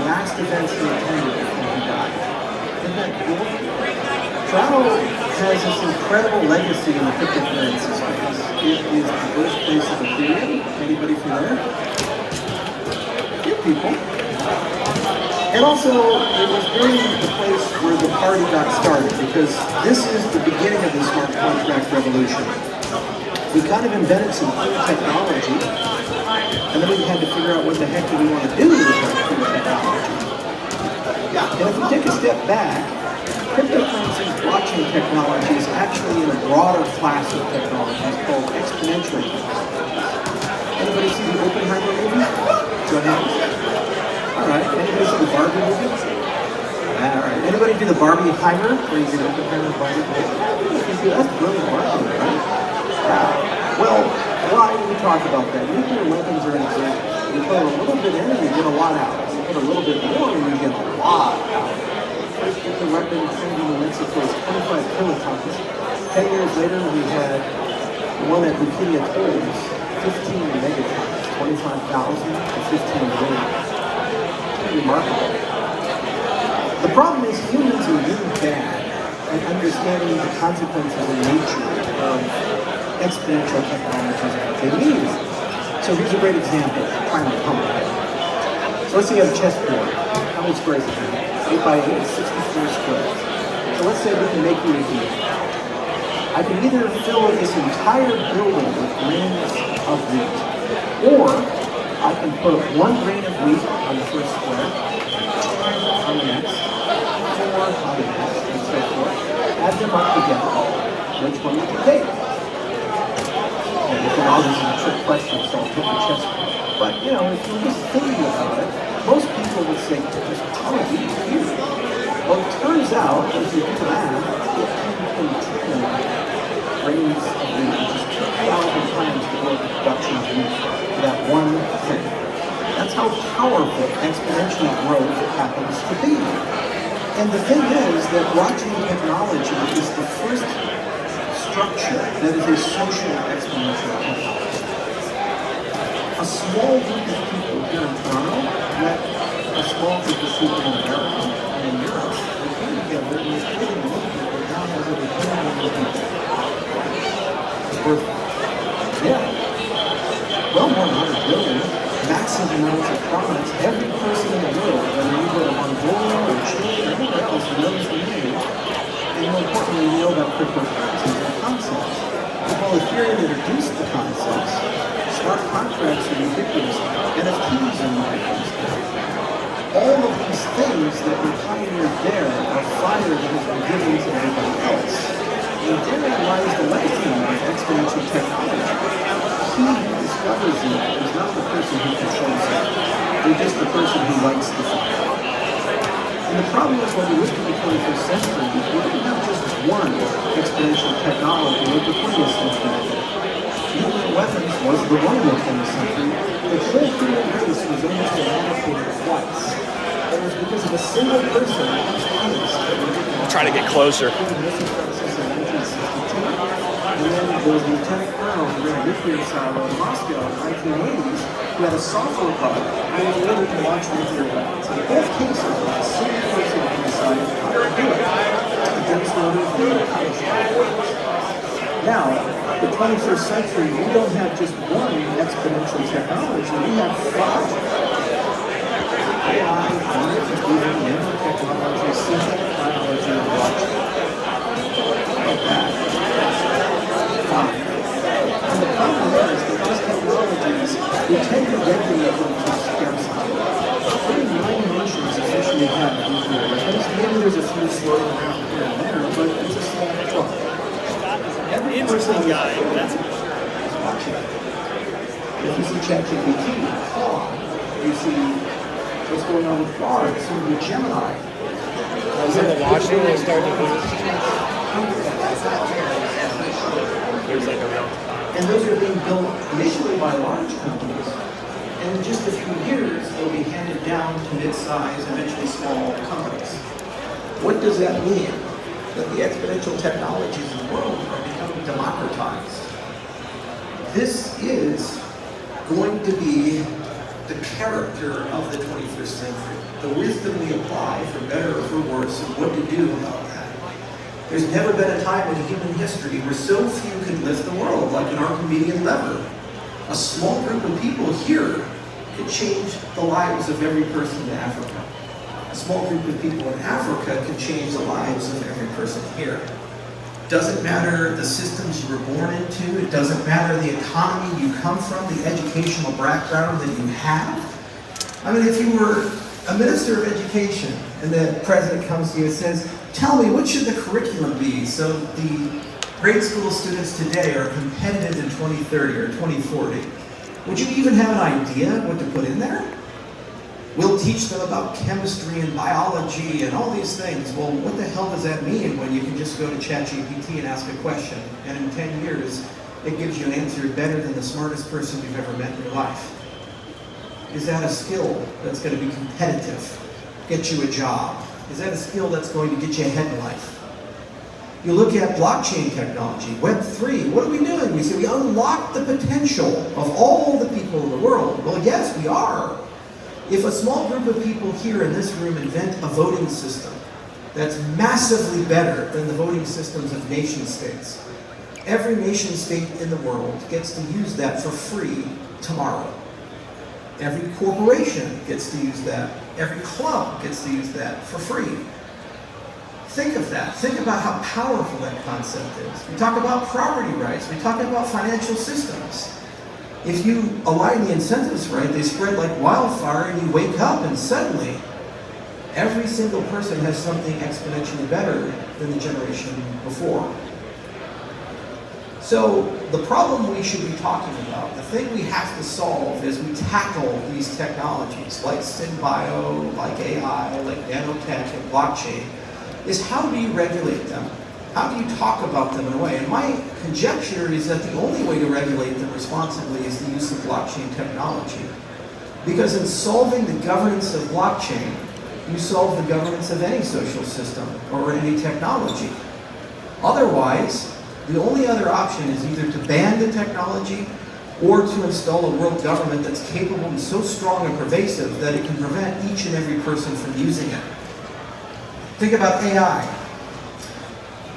last events he attended before he died. Isn't that cool? Toronto has this incredible legacy in the cryptocurrency space. It is the birthplace of Ethereum. Anybody from there? A few people. And also, it was during the place where the party got started, because this is the beginning of the smart contract revolution. We kind of invented some cool technology, and then we had to figure out what the heck do we want to do with that cool technology. And if we take a step back, cryptocurrency's blockchain technology is actually in a broader class of technologies called exponential technologies. Anybody see the Oppenheimer movie? Go ahead. All right. Anybody see the Barbie movie? All right. Anybody do the Barbie Heimer? Where you do Oppenheimer, Barbie? That's brilliant marketing, right? Well, why do we talk about that? Nuclear weapons are insane. You put a little bit in and you get a lot out. You put a little bit more and you get a lot out. First nuclear weapon trained in Mexico is 25 kilotons. 10 years later, we had one at Bikini Atolls, 15 megatons, 25,000 to 15 million. Pretty remarkable. The problem is humans are really bad at understanding the consequences and nature of exponential technologies and what they mean. So here's a great example, primary humble. So let's say you have a chessboard. How many squares is it? 8 by 8, 64 squares. So let's say we can make you a deal. I can either fill this entire building with grains of wheat, or I can put 1 grain of wheat on the first square, 2 on the next, 4 on the next, and so forth. Add them up together. Which one would you take? And you think, oh, this is a trick question, so I'll take the chessboard. But, you know, if you're just thinking about it, most people would say, just tell me, here. Well, it turns out, if you do the math, 15 trillion grains of wheat, which is 2,000 times the world of production of wheat for that one thing. That's how powerful exponential growth happens to be. And the thing is that blockchain technology is the first structure that is a social exponential technology. A small group of people here in Toronto met a small group of people in America and in Europe. They came together and they created a movement that now has over 10 million people. Yeah. Well, more than 100 billion. Massive amounts of products. Every person in the world, whether you go to Mongolia or Chile or anywhere else, knows the name. And more importantly, we know about cryptocurrencies and concepts. While Ethereum introduced the concepts, smart contracts are ubiquitous. NFTs are ubiquitous. All of these things that were pioneered there are fire that has been given to everybody else. And therein lies the legacy of exponential technology. He who discovers it is not the person who controls it. They're just the person who lights the fire. And the problem is when we look at the 21st century, we don't have just one exponential technology like the 20th century. Nuclear weapons was the one in the 20th century. The whole human race was almost eradicated twice. It was because of a single person whose case. I'll try to get closer. And then there was a lieutenant colonel who ran a nuclear silo in Moscow in the 1980s who had a software bug and was able to launch nuclear weapons. In both cases, it was a single person who decided how to do it against orders and punishment. Now, the 21st century, we don't have just one exponential technology, we have 5. AI, quantum computing, nanotechnology, synthetic biology, and blockchain. Like that. And the problem is that these technologies, we tend to regulate them to scarcity. Only 9 nations officially have nuclear weapons. Maybe there's a few floating around here and there, but it's a small club. Every person guy that's watching. If you see ChatGPT, Claude, you see what's going on with Claude, soon with Gemini. Was it the watching they start to and those are being built initially by large companies, and in just a few years they'll be handed down to mid-size, eventually small companies. What does that mean? That the exponential technologies in the world are becoming democratized. This is going to be the character of the 21st century. The wisdom we apply, for better or for worse, and what to do about that. There's never been a time in human history where so few could lift the world like an Archimedean lever. A small group of people here could change the lives of every person in Africa. A small group of people in Africa can change the lives of every person here. Doesn't matter the systems you were born into, it doesn't matter the economy you come from, the educational background that you have. I mean, if you were a minister of education and the president comes to you and says, tell me, what should the curriculum be so the grade school students today are competitive in 2030 or 2040? Would you even have an idea what to put in there? We'll teach them about chemistry and biology and all these things. Well, what the hell does that mean when you can just go to ChatGPT and ask a question, and in 10 years, it gives you an answer better than the smartest person you've ever met in your life? Is that a skill that's going to be competitive, get you a job? Is that a skill that's going to get you ahead in life? You look at blockchain technology, Web3, what are we doing? We say we unlock the potential of all the people in the world. Well, yes, we are. If a small group of people here in this room invent a voting system that's massively better than the voting systems of nation states, every nation state in the world gets to use that for free tomorrow. Every corporation gets to use that. Every club gets to use that for free. Think of that. Think about how powerful that concept is. We talk about property rights. We talk about financial systems. If you align the incentives right, they spread like wildfire, and you wake up and suddenly every single person has something exponentially better than the generation before. So the problem we should be talking about, the thing we have to solve as we tackle these technologies like SynBio, like AI, like nanotech and blockchain, is how do you regulate them? How do you talk about them in a way? And my conjecture is that the only way to regulate them responsibly is the use of blockchain technology. Because in solving the governance of blockchain, you solve the governance of any social system or any technology. Otherwise, the only other option is either to ban the technology or to install a world government that's capable and so strong and pervasive that it can prevent each and every person from using it. Think about AI.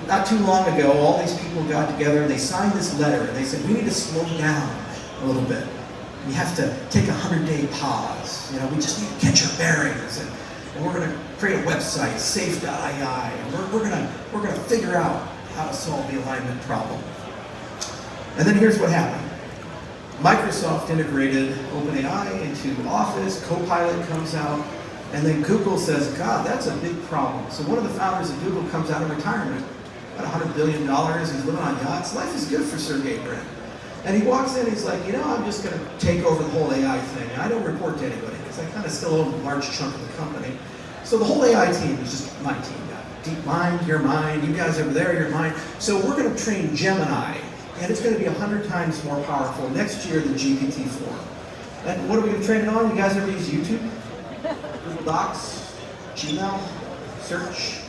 Not too long ago, all these people got together and they signed this letter and they said, we need to slow down a little bit. We have to take a 100-day pause. We just need to catch our bearings, and we're going to create a website, safe.ai, and we're going to figure out how to solve the alignment problem. And then here's what happened. Microsoft integrated OpenAI into Office, Copilot comes out, and then Google says, God, that's a big problem. So one of the founders of Google comes out of retirement, about $100 billion, he's living on yachts. Life is good for Sergey Brin. And he walks in, he's like, I'm just going to take over the whole AI thing. And I don't report to anybody, because I kind of still own a large chunk of the company. So the whole AI team is just my team now. Deep mind, your mind, you guys over there, your mind. So we're going to train Gemini, and it's going to be 100 times more powerful next year than GPT-4. And what are we going to train it on? You guys ever use YouTube? Google Docs, Gmail, search?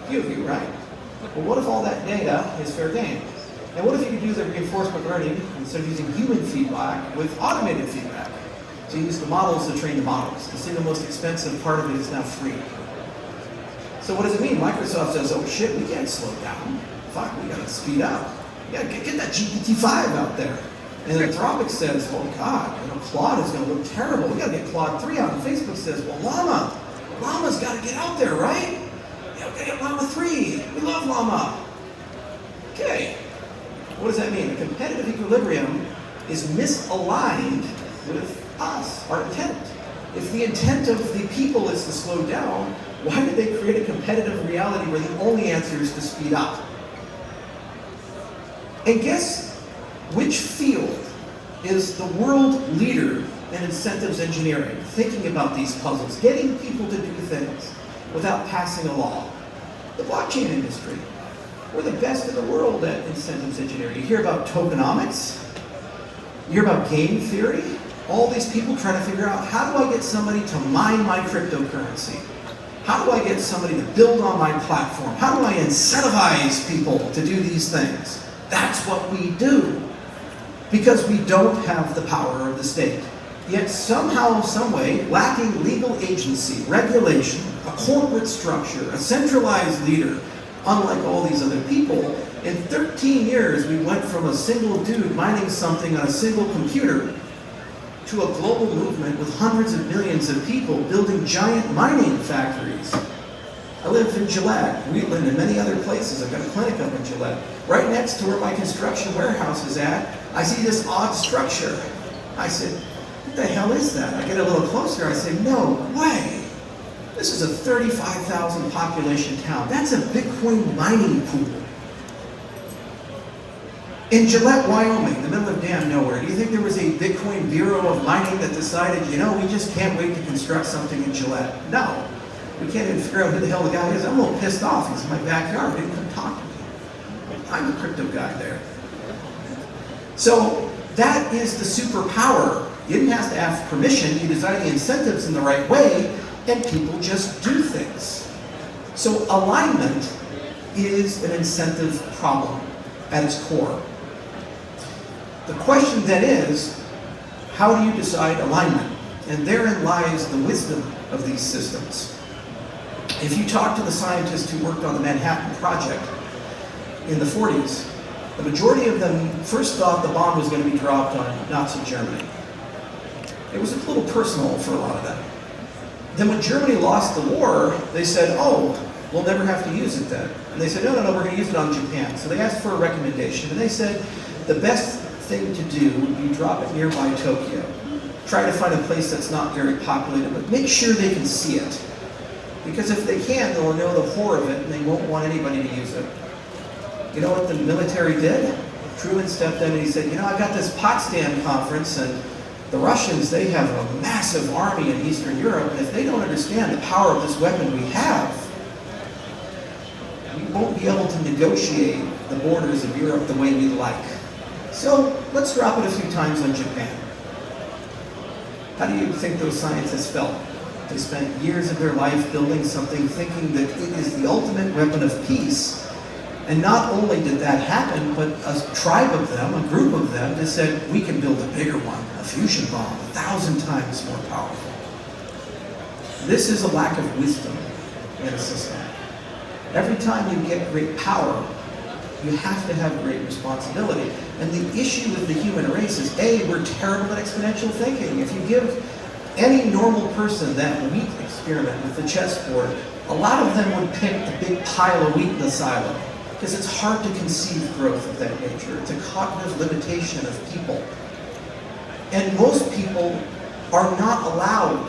A few of you, right? Well, what if all that data is fair game? And what if you could do the reinforcement learning instead of using human feedback with automated feedback? So you use the models to train the models. The single most expensive part of it is now free. So what does it mean? Microsoft says, oh shit, we can't slow down. Fuck, we gotta speed up. We gotta get that GPT-5 out there. And Anthropic says, well, God, Claude is gonna look terrible. We gotta get Claude 3 out. And Facebook says, well, Llama's gotta get out there, right? Yeah, we gotta get Llama 3. We love Llama. Okay. What does that mean? A competitive equilibrium is misaligned with us, our intent. If the intent of the people is to slow down, why did they create a competitive reality where the only answer is to speed up? And guess which field is the world leader in incentives engineering, thinking about these puzzles, getting people to do things without passing a law? The blockchain industry. We're the best in the world at incentives engineering. You hear about tokenomics, you hear about game theory, all these people trying to figure out, how do I get somebody to mine my cryptocurrency? How do I get somebody to build on my platform? How do I incentivize people to do these things? That's what we do. Because we don't have the power of the state. Yet somehow, someway, lacking legal agency, regulation, a corporate structure, a centralized leader, unlike all these other people, in 13 years we went from a single dude mining something on a single computer to a global movement with hundreds of millions of people building giant mining factories. I live in Gillette, Wheatland, and many other places. I've got a clinic up in Gillette. Right next to where my construction warehouse is at, I see this odd structure. I said, what the hell is that? I get a little closer, I say, no way. This is a 35,000 population town. That's a Bitcoin mining pool. In Gillette, Wyoming, the middle of damn nowhere, do you think there was a Bitcoin Bureau of Mining that decided, you know, we just can't wait to construct something in Gillette? No. We can't even figure out who the hell the guy is. I'm a little pissed off. He's in my backyard. He didn't come talk to me. I'm the crypto guy there. So that is the superpower. You didn't have to ask permission. You design the incentives in the right way, and people just do things. So alignment is an incentive problem at its core. The question then is, how do you decide alignment? And therein lies the wisdom of these systems. If you talk to the scientists who worked on the Manhattan Project in the 40s, the majority of them first thought the bomb was going to be dropped on Nazi Germany. It was a little personal for a lot of them. Then when Germany lost the war, they said, oh, we'll never have to use it then. And they said, no, we're going to use it on Japan. So they asked for a recommendation, and they said the best thing to do would be drop it nearby Tokyo. Try to find a place that's not very populated, but make sure they can see it. Because if they can, they'll know the horror of it, and they won't want anybody to use it. You know what the military did? Truman stepped in and he said, you know, I've got this Potsdam conference, and the Russians, they have a massive army in Eastern Europe, and if they don't understand the power of this weapon we have, we won't be able to negotiate the borders of Europe the way we'd like. So let's drop it a few times on Japan. How do you think those scientists felt? They spent years of their life building something, thinking that it is the ultimate weapon of peace. And not only did that happen, but a tribe of them, a group of them, just said, we can build a bigger one, a fusion bomb, 1,000 times more powerful. This is a lack of wisdom in a system. Every time you get great power, you have to have great responsibility. And the issue with the human race is, A, we're terrible at exponential thinking. If you give any normal person that wheat experiment with the chessboard, a lot of them would pick the big pile of wheat in the silo, because it's hard to conceive growth of that nature. It's a cognitive limitation of people. And most people are not allowed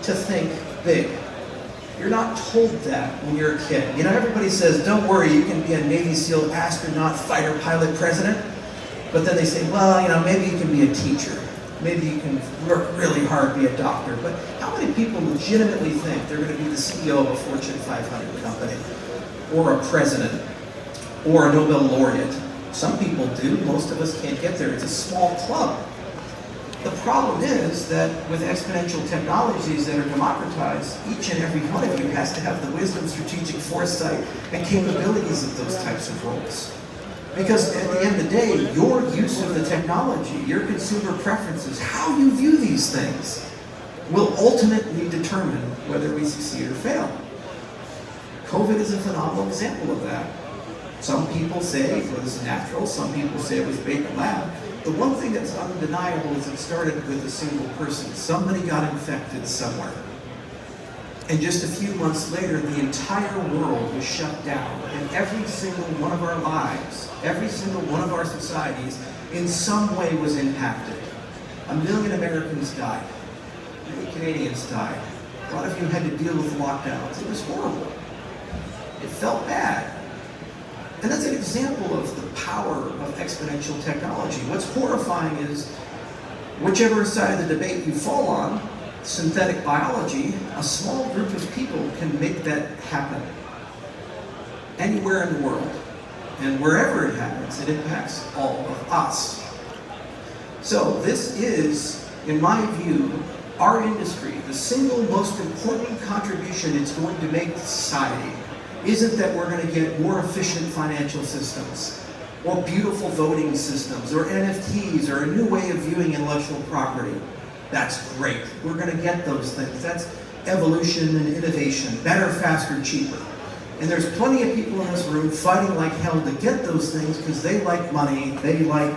to think big. You're not told that when you're a kid. You know, everybody says, don't worry, you can be a Navy SEAL astronaut, fighter pilot, president. But then they say, well, you know, maybe you can be a teacher. Maybe you can work really hard, be a doctor. But how many people legitimately think they're going to be the CEO of a Fortune 500 company, or a president, or a Nobel laureate? Some people do. Most of us can't get there. It's a small club. The problem is that with exponential technologies that are democratized, each and every one of you has to have the wisdom, strategic foresight, and capabilities of those types of roles. Because at the end of the day, your use of the technology, your consumer preferences, how you view these things, will ultimately determine whether we succeed or fail. COVID is a phenomenal example of that. Some people say it was natural, some people say it was baked lab. The one thing that's undeniable is it started with a single person. Somebody got infected somewhere. And just a few months later, the entire world was shut down. And every single one of our lives, every single one of our societies, in some way was impacted. 1 million Americans died. Many Canadians died. A lot of you had to deal with lockdowns. It was horrible. It felt bad. And that's an example of the power of exponential technology. What's horrifying is, whichever side of the debate you fall on, synthetic biology, a small group of people can make that happen. Anywhere in the world. And wherever it happens, it impacts all of us. So this is, in my view, our industry, the single most important contribution it's going to make to society isn't that we're going to get more efficient financial systems, or beautiful voting systems, or NFTs, or a new way of viewing intellectual property. That's great. We're going to get those things. That's evolution and innovation. Better, faster, cheaper. And there's plenty of people in this room fighting like hell to get those things because they like money, they like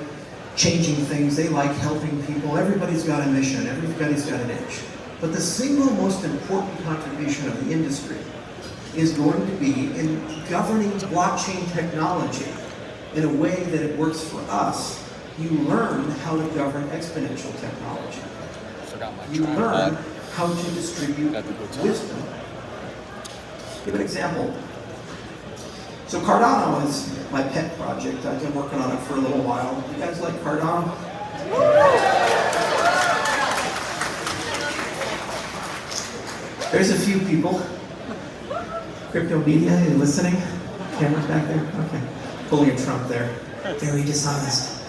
changing things, they like helping people. Everybody's got a mission, everybody's got an itch. But the single most important contribution of the industry is going to be in governing blockchain technology in a way that it works for us. You learn how to govern exponential technology. You learn how to distribute wisdom. Give an example. So Cardano is my pet project. I've been working on it for a little while. You guys like Cardano? There's a few people. Crypto media, are you listening? Cameras back there? Okay. Pulling a Trump there. Very dishonest.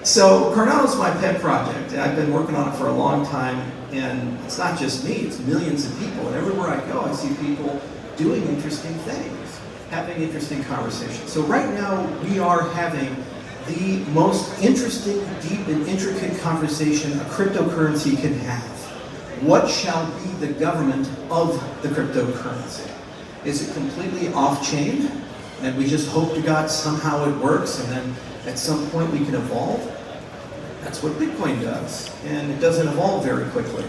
So Cardano's my pet project. I've been working on it for a long time, and it's not just me, it's millions of people. And everywhere I go, I see people doing interesting things, having interesting conversations. So right now, we are having the most interesting, deep, and intricate conversation a cryptocurrency can have. What shall be the government of the cryptocurrency? Is it completely off-chain, and we just hope to God somehow it works, and then at some point we can evolve? That's what Bitcoin does, and it doesn't evolve very quickly.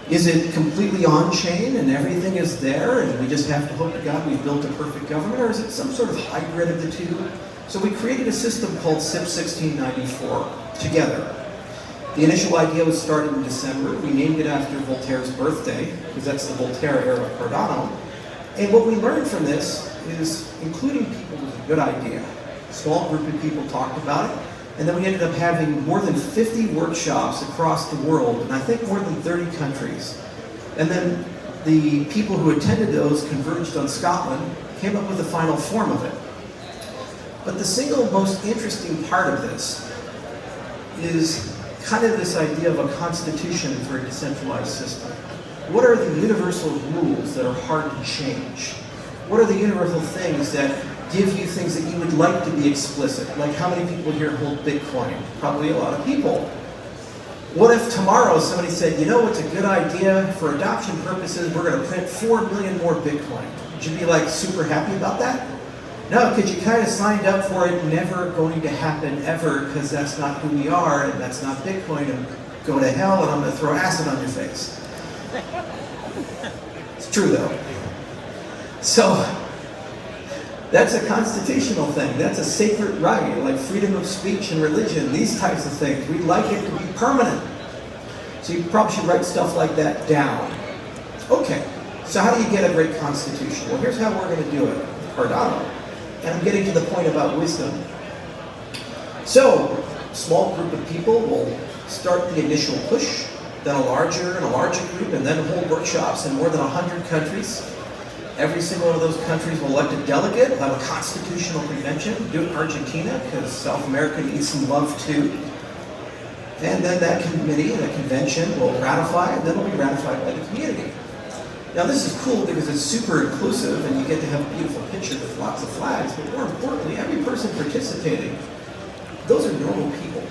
Is it completely on-chain and everything is there and we just have to hope to God we've built a perfect government, or is it some sort of hybrid of the two? So we created a system called SIP 1694 together. The initial idea was started in December. We named it after Voltaire's birthday, because that's the Voltaire era of Cardano. And what we learned from this is including people was a good idea. A small group of people talked about it. And then we ended up having more than 50 workshops across the world, and I think more than 30 countries. And then the people who attended those converged on Scotland, came up with the final form of it. But the single most interesting part of this is kind of this idea of a constitution for a decentralized system. What are the universal rules that are hard to change? What are the universal things that give you things that you would like to be explicit? Like how many people here hold Bitcoin? Probably a lot of people. What if tomorrow somebody said, you know what's a good idea for adoption purposes, we're going to print 4 million more Bitcoin? Would you be like super happy about that? No, because you kind of signed up for it, never going to happen ever, because that's not who we are, and that's not Bitcoin, and go to hell, and I'm going to throw acid on your face. It's true though. So, that's a constitutional thing. That's a sacred right, like freedom of speech and religion, these types of things. We'd like it to be permanent. So you probably should write stuff like that down. Okay, so how do you get a great constitution? Well, here's how we're going to do it. Cardano. And I'm getting to the point about wisdom. So, a small group of people will start the initial push, then a larger and a larger group, and then hold workshops in more than 100 countries. Every single one of those countries will elect a delegate, will have a constitutional convention, do it in Argentina, because South America needs some love too. And then that committee, that convention, will ratify, and then it'll be ratified by the community. Now this is cool because it's super inclusive, and you get to have a beautiful picture with lots of flags, but more importantly, every person participating, those are normal people.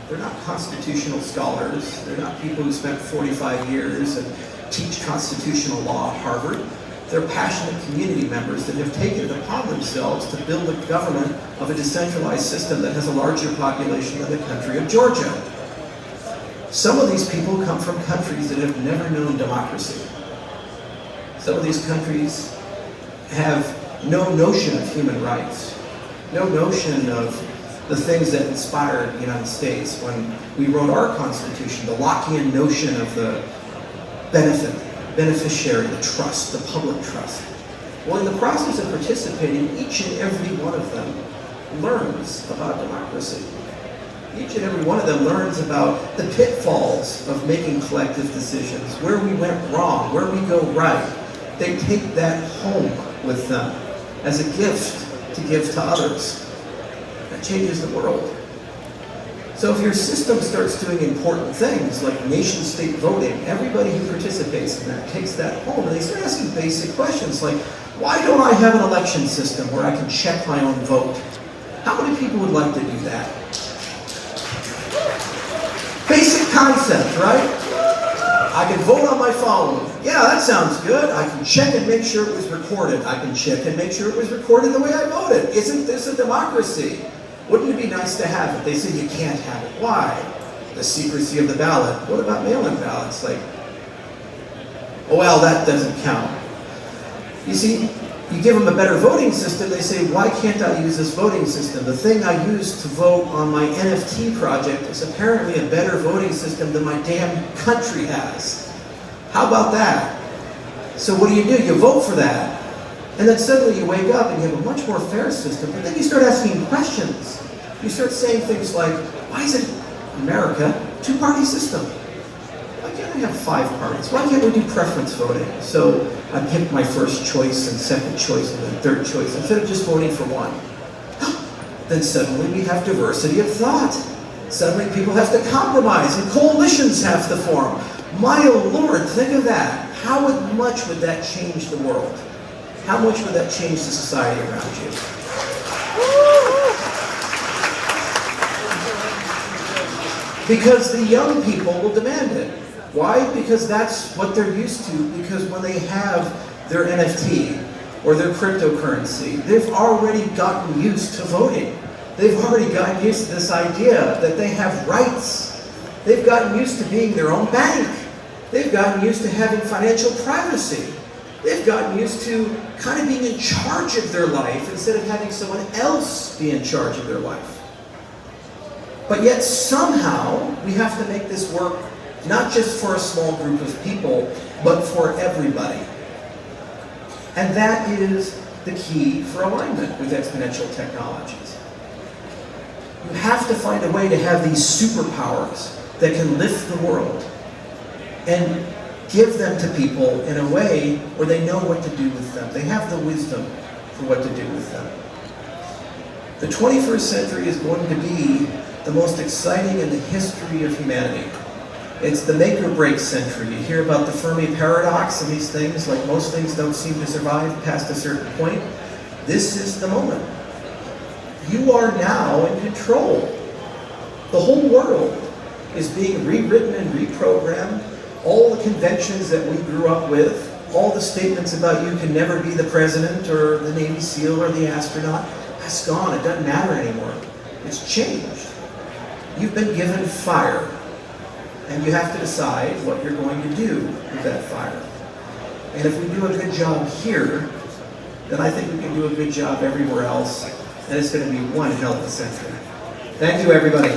They're not constitutional scholars, they're not people who spent 45 years and teach constitutional law at Harvard. They're passionate community members that have taken it upon themselves to build a government of a decentralized system that has a larger population than the country of Georgia. Some of these people come from countries that have never known democracy. Some of these countries have no notion of human rights, no notion of the things that inspired the United States when we wrote our Constitution, the Lockean notion of the beneficiary, the trust, the public trust. Well, in the process of participating, each and every one of them learns about democracy. Each and every one of them learns about the pitfalls of making collective decisions, where we went wrong, where we go right. They take that home with them as a gift to give to others. That changes the world. So if your system starts doing important things like nation-state voting, everybody who participates in that takes that home, and they start asking basic questions like, why don't I have an election system where I can check my own vote? How many people would like to do that? Basic concept, right? I can vote on my phone. Yeah, that sounds good. I can check and make sure it was recorded. I can check and make sure it was recorded the way I voted. Isn't this a democracy? Wouldn't it be nice to have it? They say you can't have it. Why? The secrecy of the ballot. What about mail-in ballots? Like, oh, well, that doesn't count. You see, you give them a better voting system, they say, why can't I use this voting system? The thing I use to vote on my NFT project is apparently a better voting system than my damn country has. How about that? So what do? You vote for that, and then suddenly you wake up and you have a much more fair system, but then you start asking questions. You start saying things like, why is it America two-party system? Why can't I have 5 parties? Why can't we do preference voting? So I pick my first choice and second choice and then third choice instead of just voting for one. Then suddenly we have diversity of thought. Suddenly people have to compromise and coalitions have to form. My Lord, think of that. How much would that change the world? How much would that change the society around you? Because the young people will demand it. Why? Because that's what they're used to. Because when they have their NFT or their cryptocurrency, they've already gotten used to voting. They've already gotten used to this idea that they have rights. They've gotten used to being their own bank. They've gotten used to having financial privacy. They've gotten used to kind of being in charge of their life instead of having someone else be in charge of their life. But yet somehow we have to make this work not just for a small group of people, but for everybody. And that is the key for alignment with exponential technologies. You have to find a way to have these superpowers that can lift the world and give them to people in a way where they know what to do with them. They have the wisdom for what to do with them. The 21st century is going to be the most exciting in the history of humanity. It's the make or break century. You hear about the Fermi paradox and these things, like most things don't seem to survive past a certain point. This is the moment. You are now in control. The whole world is being rewritten and reprogrammed. All the conventions that we grew up with, all the statements about you can never be the president or the Navy SEAL or the astronaut, that's gone. It doesn't matter anymore. It's changed. You've been given fire. And you have to decide what you're going to do with that fire. And if we do a good job here, then I think we can do a good job everywhere else. And it's going to be one hell of a century. Thank you, everybody.